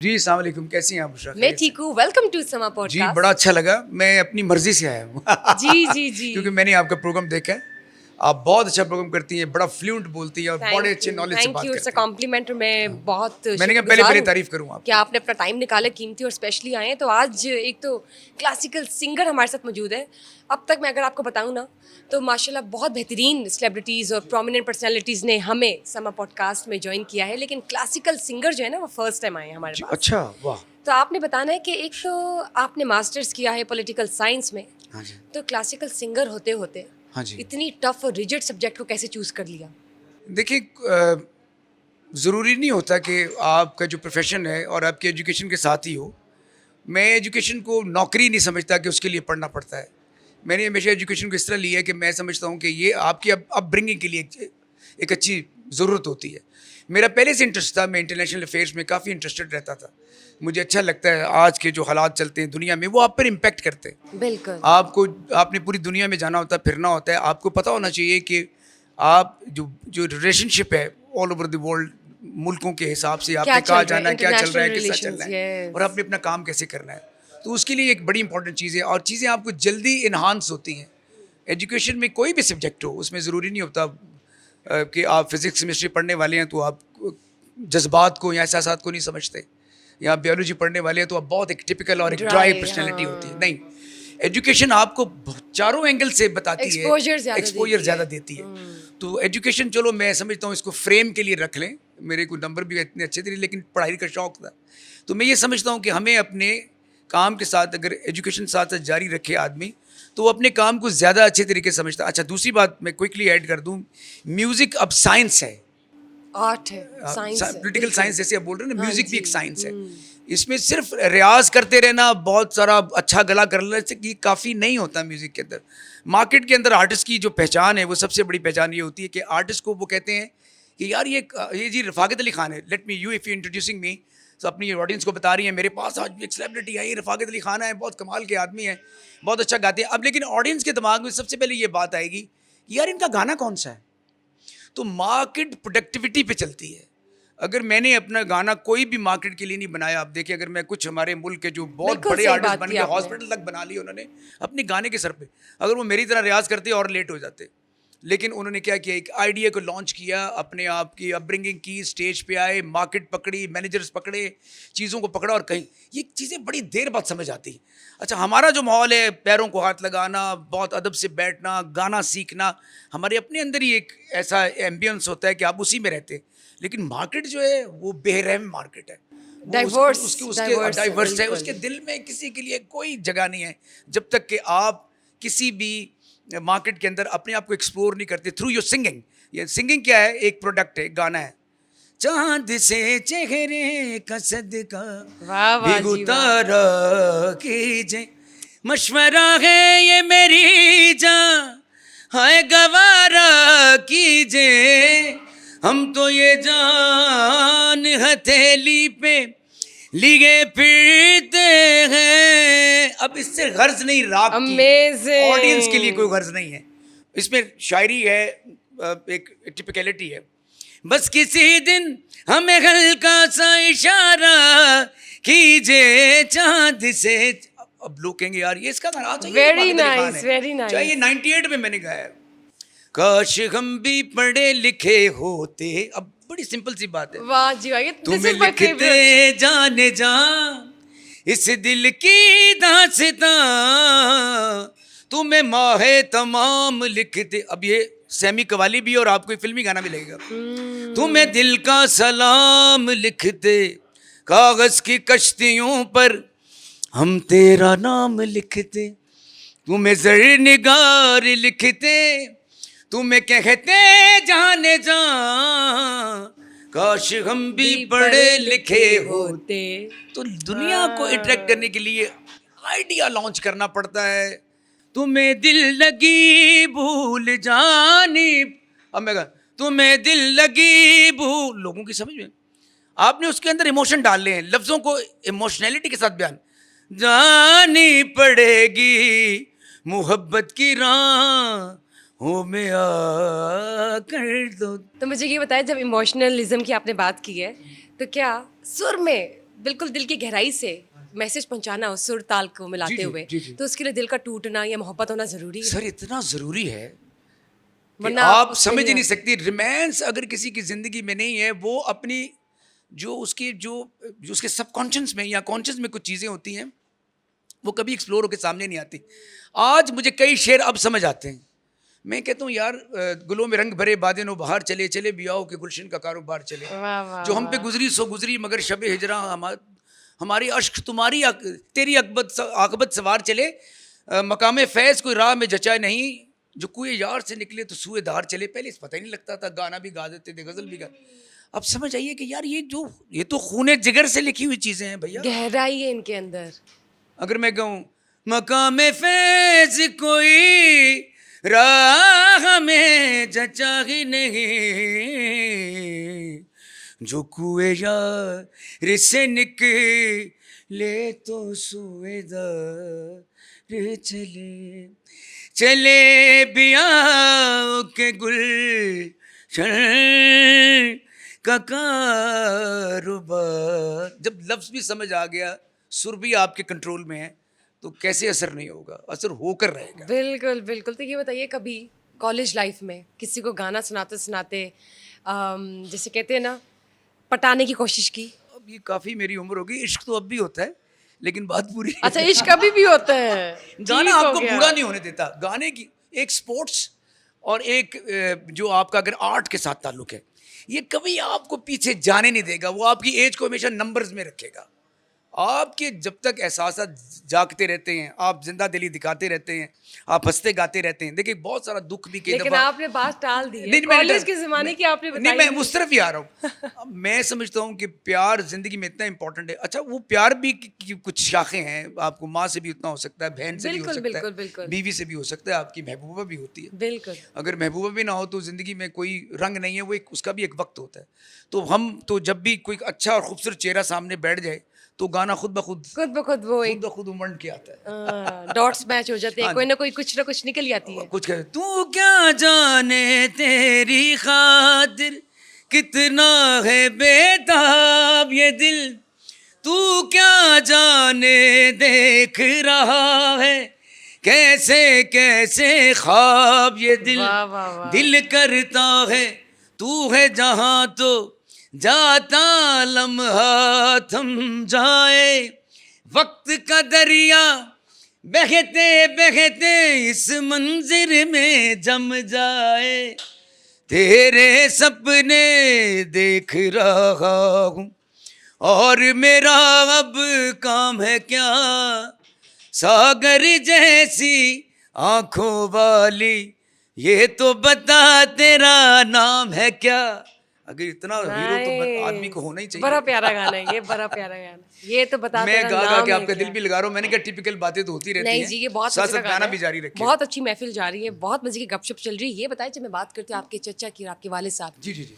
जी, अस्सलाम वालेकुम, कैसी हैं आप बुशरा? मैं खैरियत से? ठीक हूँ। वेलकम टू समा जी, पॉडकास्ट। बड़ा अच्छा लगा। मैं अपनी मर्ज़ी से आया हूँ। जी, जी, जी। क्योंकि मैंने आपका प्रोग्राम देखा है। आप बहुत अच्छा प्रोग्राम करती हैं, बड़ा फ्लुएंट बोलती हैं और बड़े अच्छे नॉलेज से थैंक बात यू, इट्स अ करती हैं। कॉम्प्लीमेंट। मैं बहुत मैंने कहा शुक्रगुज़ार पहले हूँ तारीफ़ करूँ कि आपकी। आपने अपना टाइम निकाला कीमती और स्पेशली आए हैं। तो आज एक तो क्लासिकल सिंगर हमारे साथ मौजूद है। अब तक मैं अगर आपको बताऊँ ना, तो माशाल्लाह बहुत बेहतरीन सेलिब्रिटीज़ और प्रोमिनेंट पर्सनैलिटीज़ ने हमें समा पॉडकास्ट में जॉइन किया है, लेकिन क्लासिकल सिंगर जो है ना, वो फर्स्ट टाइम आए हैं हमारे जी, पास। अच्छा, वाह! तो आपने बताना है कि एक तो आपने मास्टर्स किया है पॉलिटिकल साइंस में, हाँ जी, तो क्लासिकल सिंगर होते होते हाँ जी। इतनी टफ और रिजिड सब्जेक्ट को कैसे चूज कर लिया? देखिए ज़रूरी नहीं होता कि आपका जो प्रोफ़ेशन है और आपकी एजुकेशन के साथ ही हो। मैं एजुकेशन को नौकरी नहीं समझता कि उसके लिए पढ़ना पड़ता है। मैंने हमेशा एजुकेशन को इस तरह लिया है कि मैं समझता हूँ कि ये आपकी अपब्रिंगिंग के लिए एक अच्छी ज़रूरत होती है। मेरा पहले से इंटरेस्ट था, मैं इंटरनेशनल अफेयर्स में काफ़ी इंटरेस्टेड रहता था। मुझे अच्छा लगता है आज के जो हालात चलते हैं दुनिया में वो आप पर इम्पैक्ट करते हैं। बिल्कुल। आपको आपने पूरी दुनिया में जाना होता है, फिरना होता है, आपको पता होना चाहिए कि आप जो जो रिलेशनशिप है ऑल ओवर द वर्ल्ड, मुल्कों के हिसाब से क्या आपने कहाँ चल रहा है? जाना है, क्या चल रहा इंटरनेशनल है, किस तरह चलना रिलेशंस, है और यस। आपने अपना काम कैसे करना है। तो उसके लिए एक बड़ी इंपॉर्टेंट चीज़ है और चीज़ें आपको जल्दी इन्हांस होती हैं। एजुकेशन में कोई भी सब्जेक्ट हो उसमें ज़रूरी नहीं होता कि आप फिज़िक्स केमिस्ट्री पढ़ने वाले हैं तो आप जज्बात को या एहसासात को नहीं समझते, या आप बायोलॉजी पढ़ने वाले हैं तो आप बहुत एक टिपिकल और एक ड्राई ड्राई, पर्सनैलिटी होती है। हाँ। नहीं, एजुकेशन आपको चारों एंगल से बताती है, एक्सपोज़र ज़्यादा एक्सपोजर देती है। ज़्यादा देती है। तो एजुकेशन चलो मैं समझता हूँ इसको फ्रेम के लिए रख लें, मेरे को नंबर भी इतने अच्छे थे लेकिन पढ़ाई का शौक था। तो मैं ये समझता हूँ कि हमें अपने काम के साथ अगर एजुकेशन साथ साथ जारी रखे आदमी, तो वो अपने काम को ज़्यादा अच्छे तरीके से समझता है। अच्छा, दूसरी बात मैं क्विकली ऐड कर दूँ, म्यूज़िक अब साइंस है। आर्ट है, साइंस है, पॉलिटिकल बिल्कुल। साइंस जैसे आप बोल रहे हैं ना, हाँ म्यूजिक भी जी। एक साइंस है। हुँ। इसमें सिर्फ रियाज करते रहना, बहुत सारा अच्छा गला कर लेने से ये काफ़ी नहीं होता म्यूजिक के अंदर। मार्केट के अंदर आर्टिस्ट की जो पहचान है वो सबसे बड़ी पहचान ये होती है कि आर्टिस्ट को वो कहते हैं कि यार ये जी रफ़ाकत अली खान है, let me you if you introducing me. तो अपनी ऑडियंस को बता रही है मेरे पास आज एक सेलिब्रिटी आई, रफ़ाकत अली खान है, बहुत कमाल के आदमी है, बहुत अच्छा गाते हैं। अब लेकिन ऑडियंस के दिमाग में सबसे पहले ये बात आएगी कि यार इनका गाना कौन सा है। तो मार्केट प्रोडक्टिविटी पे चलती है। अगर मैंने अपना गाना कोई भी मार्केट के लिए नहीं बनाया, आप देखिए अगर मैं कुछ हमारे मुल्क के जो बहुत बिल्कुल बड़े सही आर्टिस्ट बात बन की गए, आपने। हॉस्पिटल तक बना लिए उन्होंने अपने गाने के सर पे, अगर वो मेरी तरह रियाज करते और लेट हो जाते। लेकिन उन्होंने क्या किया, एक आइडिया को लॉन्च किया, अपने आप की अपब्रिंगिंग की, स्टेज पे आए, मार्केट पकड़ी, मैनेजर्स पकड़े, चीज़ों को पकड़ा और कहीं ये चीज़ें बड़ी देर बाद समझ आती हैं। अच्छा, हमारा जो माहौल है, पैरों को हाथ लगाना, बहुत अदब से बैठना, गाना सीखना, हमारे अपने अंदर ही एक ऐसा एम्बियंस होता है कि आप उसी में रहते हैं। लेकिन मार्केट जो है वो बेरहम मार्केट है। वो डाइवर्स, उसके उसके डाइवर्स है, डाइवर्स है, बिल्कुल। उसके दिल में किसी के लिए कोई जगह नहीं है जब तक कि आप किसी भी मार्केट के अंदर अपने आप को एक्सप्लोर नहीं करते थ्रू योर सिंगिंग। ये सिंगिंग क्या है, एक प्रोडक्ट है, गाना है। चांद से चेहरे का सदका वाह, वाह भी जी वाह! उतारा कीजिए, मशवरा है ये मेरी जान, हाय गवारा कीजिए, हम तो ये जान हथेली पे लिए फिरते हैं। अब इससे गर्ज नहीं राग की, ऑडियंस के लिए कोई अमेज़िंग! गर्ज नहीं है। इसमें शायरी है, एक टिपिकलिटी है। बस किसी दिन हमें हल्का सा इशारा कीजिए चांद से। अब लोग कहेंगे यार ये इसका गाना, अच्छा ये वेरी रफ़ाकत अली खान नाइस, है, वेरी चाहे ये नाइस। 98 में मैंने गाया है। काश हम भी पढ़े लिखे होते। अब बड़ी सिंपल सी बात है, वाह जी वाह! ये दिस तुम्हें इज़ माय लिखते फेवरेट। जाने जा इस दिल की दास्तां, तुम्हें माहे तमाम लिखते। अब ये सेमी कवाली भी और आपको एक फिल्मी गाना भी लगेगा। तुम्हें हुँ। दिल का सलाम लिखते, कागज की कश्तियों पर हम तेरा नाम लिखते, तुम्हें जर निगार लिखते, तुम्हें कहते जाने जा, काश हम भी भी पढ़े पढ़े लिखे लिखे हो। होते। तो दुनिया को अट्रैक्ट हाँ। करने के लिए आइडिया लॉन्च करना पड़ता है। तुम्हें दिल लगी भूल जानी, अब मैं तुम्हें दिल लगी भूल, लोगों की समझ में आपने उसके अंदर इमोशन डालने हैं, लफ्जों को इमोशनैलिटी के साथ बयान जानी पड़ेगी, मोहब्बत की राहों में आकर दो। तो मुझे ये बताएं, जब इमोशनलिज्म की आपने बात की है, तो क्या सुर में बिल्कुल दिल की गहराई से मैसेज पहुंचाना उस सुर ताल को मिलाते जी, हुए, जी, जी। तो उसके लिए दिल का टूटना या मोहब्बत होना ज़रूरी है, सर इतना ज़रूरी है कि वरना आप उससे समझ ही नहीं आ- सकती। रोमांस अगर किसी की ज़िंदगी में नहीं है, वो अपनी जो उसके सबकॉन्शियस में या कॉन्शियस में कुछ चीज़ें होती हैं, वो कभी एक्सप्लोर होकर सामने नहीं आती। आज मुझे कई शेर अब समझ आते हैं। मैं कहता हूँ यार, गुलों में रंग भरे बादे नो बाहर चले चले बियाओ के गुलशन का कारोबार चले। वाह वाह जो हम पे वाह। गुजरी सो गुजरी मगर शबे हिजरा हमारी अश्क तुम्हारी तेरी आकबत सवार चले। मकाम फैज़ कोई राह में जचा नहीं, जो कुएं यार से निकले तो सुए धार चले। पहले इस पता ही नहीं लगता था, गाना भी गा देते थे, गज़ल भी गा। अब समझ आइए कि यार ये तो खूने जिगर से लिखी हुई चीज़ें हैं भैया। गहराई है इनके अंदर। अगर मैं कहूँ मकाम फैज़ कोई राह में जचा ही नहीं, जो कुएं यार से निकले तो सुएदार चले चले बिया के गुलशन का कारोबार। जब लफ्ज़ भी समझ आ गया, सुर भी आपके कंट्रोल में है, तो कैसे असर नहीं होगा? असर होकर रहेगा। बिल्कुल बिल्कुल। तो ये बताइए, कभी कॉलेज लाइफ में किसी को गाना सुनाते सुनाते जैसे कहते हैं ना, पटाने की कोशिश की? अब ये काफ़ी मेरी उम्र हो गई, इश्क तो अब भी होता है, लेकिन बात पूरी अच्छा, इश्क अभी भी होता है। गाना ठीक हो आपको गया। बूढ़ा नहीं होने देता। गाने की एक स्पोर्ट्स और एक जो आपका अगर आर्ट के साथ ताल्लुक है, ये कभी आपको पीछे जाने नहीं देगा। वो आपकी एज को हमेशा नंबर्स में रखेगा। आपके जब तक एहसास जागते रहते हैं, आप जिंदा दिली दिखाते रहते हैं, आप हंसते गाते रहते हैं। देखिए बहुत सारा दुख भी कई लेकिन दफा। आपने बात टाल दी है। नहीं, मैंने कॉलेज कहा- के ज़माने की आपने नहीं, बताई मैं नहीं। उस तरफ ही आ रहा हूँ। अब मैं समझता हूँ कि प्यार जिंदगी में इतना इंपॉर्टेंट है। अच्छा, वो प्यार भी की कुछ शाखें हैं। आपको माँ से भी उतना हो सकता है, बहन से भी हो बिल्कुल, सकता बिल्कुल, है, बिल्कुल। बीवी से भी हो सकता है, आपकी महबूबा भी होती है। बिल्कुल। अगर महबूबा भी ना हो तो जिंदगी में कोई रंग नहीं है। वो एक उसका भी एक वक्त होता है। तो हम तो जब भी कोई अच्छा और खूबसूरत चेहरा सामने बैठ जाए, तो गाना खुद ब खुद वो खुद एक ब खुद उमड़ के आता है। डॉट्स मैच हो जाते हैं, हाँ कोई जी। ना कोई कुछ ना कुछ निकल ही आती है। कुछ कहे तू क्या जाने तेरी खातिर कितना है बेताब ये दिल, तू क्या जाने देख रहा है कैसे कैसे ख्वाब ये दिल। वाह वाह वाह। दिल करता है तू है जहां तो जाता लम्हा थम जाए, वक्त का दरिया बहते बहते इस मंजिर में जम जाए, तेरे सपने देख रहा हूँ और मेरा अब काम है क्या, सागर जैसी आंखों वाली ये तो बता तेरा नाम है क्या। अगर इतना हीरो तो आदमी को होना ही Nice। चाहिए। बड़ा प्यारा गाना है ये, बड़ा प्यारा गाना है। ये तो बता मैं तेरा गा गा नाम के है आपका क्या। दिल भी लगा रहा हूँ। मैंने कहा टिपिकल बातें तो होती रहती नहीं हैं। जी, ये बहुत साथ मजे का साथ गाना गाना है। भी जारी रखिए। बहुत अच्छी महफिल जा रही है, बहुत मजे की गपशप चल रही है। ये बताइए, जब मैं बात करती हूँ आपके चचा की और आपके वालिद साहब की, जी जी जी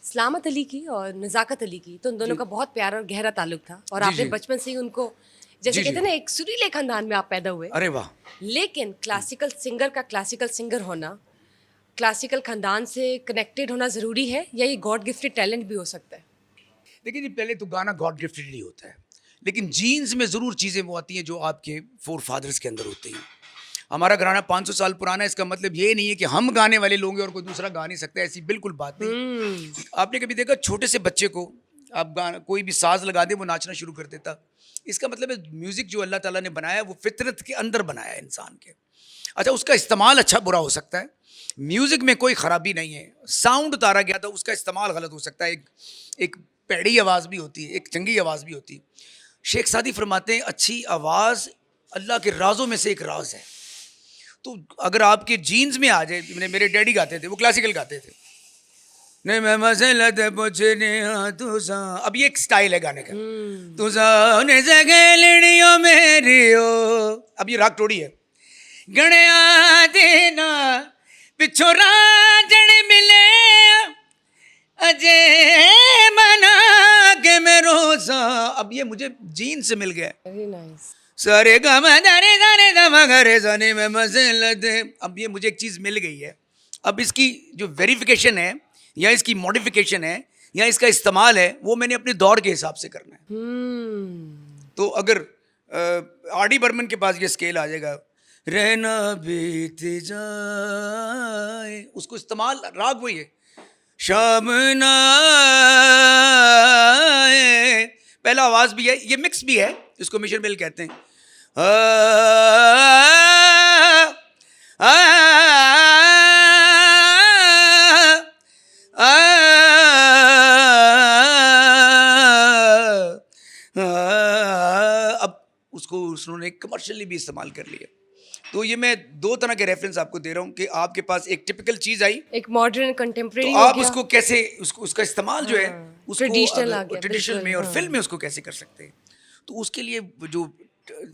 सलामत अली की और नज़ाकत अली की, तो उन दोनों का बहुत प्यारा और गहरा ताल्लुक था। और जी, आपने जी। बचपन से ही उनको, जैसे जी, कहते हैं जी। ना, एक सुरीले खानदान में आप पैदा हुए। अरे वाह। लेकिन क्लासिकल सिंगर का क्लासिकल सिंगर होना, क्लासिकल खानदान से कनेक्टेड होना ज़रूरी है, या ये गॉड गिफ्टेड टैलेंट भी हो सकता है? देखिए जी, पहले तो गाना गॉड गिफ्टेड ही होता है, लेकिन जीन्स में ज़रूर चीज़ें वो आती हैं जो आपके फोर फादर्स के अंदर होती हैं। हमारा घराना 500 साल पुराना है, इसका मतलब ये नहीं है कि हम गाने वाले लोग हैं और कोई दूसरा गा नहीं सकता। ऐसी बिल्कुल बात नहीं है। आपने कभी देखा छोटे से बच्चे को आप गाना कोई भी साज लगा दे, वो नाचना शुरू कर देता। इसका मतलब है म्यूज़िक जो अल्लाह ताला ने बनाया है वो फितरत के अंदर बनाया है इंसान के। अच्छा, उसका इस्तेमाल अच्छा बुरा हो सकता है, म्यूज़िक में कोई ख़राबी नहीं है। साउंड उतारा गया था, उसका इस्तेमाल गलत हो सकता है। एक पैड़ी आवाज़ भी होती है, एक चंगी आवाज़ भी होती है। शेख सादी फरमाते हैं अच्छी आवाज़ अल्लाह के राज़ों में से एक राज है। तो अगर आपके जीन्स में आ जाए, मेरे डैडी गाते थे, वो क्लासिकल गाते थे। नहीं मैं मसलत पूछने तुझा, अब ये एक स्टाइल है गाने का। तुझा ने जगह लड़ियो मेरी हो, अब ये राग टोड़ी है। गणया देना पिछो राजन मिले अजय मना के मैं रोजा। अब ये मुझे जीन से मिल गया। Very nice. सारे गम दारे दारे दमा घरे जाने में मसलत। अब ये मुझे एक चीज़ मिल गई है। अब इसकी जो वेरिफिकेशन है या इसकी मॉडिफिकेशन है, या इसका इस्तेमाल है वो मैंने अपने दौर के हिसाब से करना है। तो अगर आर डी बर्मन के पास ये स्केल आ जाएगा, रहना बीत जाए, उसको इस्तेमाल राग वही है, शाम ना आए, पहला आवाज भी है, ये मिक्स भी है, इसको मिशन बेल कहते हैं। अब उसको उन्होंने कमर्शियली भी इस्तेमाल कर लिया। तो ये मैं दो तरह के रेफरेंस आपको दे रहा हूँ कि आपके पास एक टिपिकल चीज आई, एक मॉडर्न कंटेम्प्रेरी तो आप उसको कैसे उसका इस्तेमाल जो है उसको ट्रेडिशनल आ गया, ट्रेडिशनल में और फिल्म में उसको कैसे कर सकते हैं। तो उसके लिए जो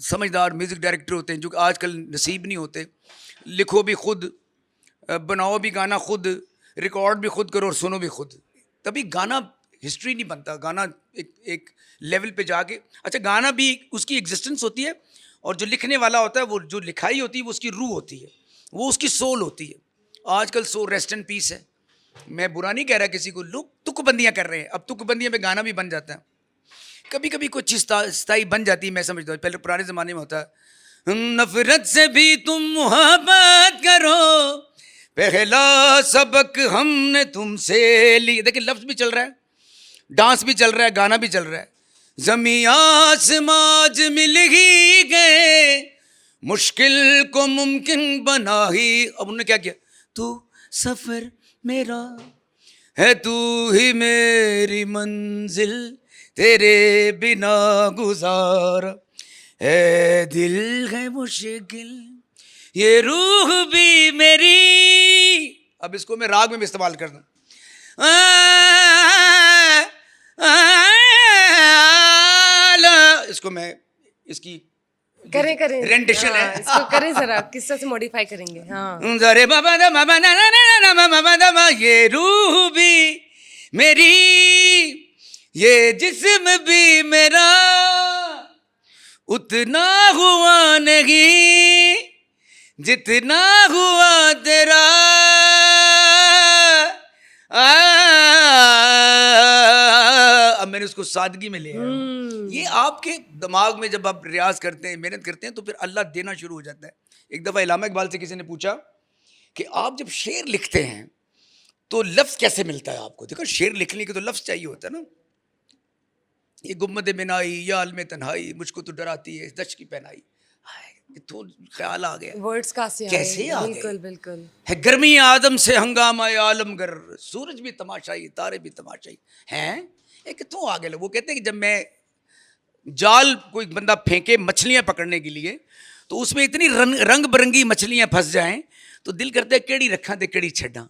समझदार म्यूजिक डायरेक्टर होते हैं, जो आजकल नसीब नहीं होते, लिखो भी खुद, बनाओ भी गाना खुद, रिकॉर्ड भी खुद करो और सुनो भी खुद, तभी गाना हिस्ट्री नहीं बनता। गाना एक लेवल पे जाके, अच्छा गाना भी उसकी एग्जिस्टेंस होती है, और जो लिखने वाला होता है वो जो लिखाई होती है वो उसकी रूह होती है, वो उसकी सोल होती है। आजकल सो रेस्ट एंड पीस है, मैं बुरा नहीं कह रहा किसी को, लोग तुकबंदियाँ कर रहे हैं, अब तुकबंदियाँ में गाना भी बन जाता है, कभी कभी कुछ स्थाई बन जाती है, मैं समझता हूँ। पहले पुराने ज़माने में होता है, नफरत से भी तुम मोहब्बत करो, पहला सबक हमने तुमसे लिया। देखिए लफ्ज़ भी चल रहा है, डांस भी चल रहा है, गाना भी चल रहा है। ज़मीं आसमां मिल ही गए, मुश्किल को मुमकिन बना ही। अब उन्होंने क्या किया, तू सफ़र मेरा है, तू ही मेरी मंजिल, तेरे बिना गुजारा है दिल है मुश्किल, ये रूह भी मेरी। अब इसको मैं राग में भी इस्तेमाल कर दूं, इसको मैं इसकी करें रेंडिशन है, इसको करें जरा, किस्सा से मॉडिफाई करेंगे। हाँ, जरे बाबा दा बाबा ना ना ना ना बाबा दा, ये रूह भी मेरी, ये जिस्म भी मेरा, उतना हुआ नहीं जितना हुआ तेरा। अब मैंने उसको सादगी में लिया। ये आपके दिमाग में जब आप रियाज करते हैं, मेहनत करते हैं, तो फिर अल्लाह देना शुरू हो जाता है। एक दफ़ा इलामा इकबाल से किसी ने पूछा कि आप जब शेर लिखते हैं तो लफ्ज़ कैसे मिलता है आपको? देखो शेर लिखने के तो लफ्ज़ चाहिए होता है ना। ये गुम्मद बिनाई या अलम तन्हाई, मुझको तो डराती है दश की पहनाई, तो ख्याल आ गया, वर्ड्स कैसे आ गए? बिल्कुल बिल्कुल। है गर्मी आदम से हंगामा आलमगर, सूरज भी तमाशाई तारे भी तमाशाई हैं, ये कितों आ गए। वो कहते हैं कि जब मैं जाल कोई बंदा फेंके मछलियां पकड़ने के लिए, तो उसमें इतनी रंग बिरंगी मछलियां फंस जाएं तो दिल करता है केड़ी रखा ते केड़ी छड्डा।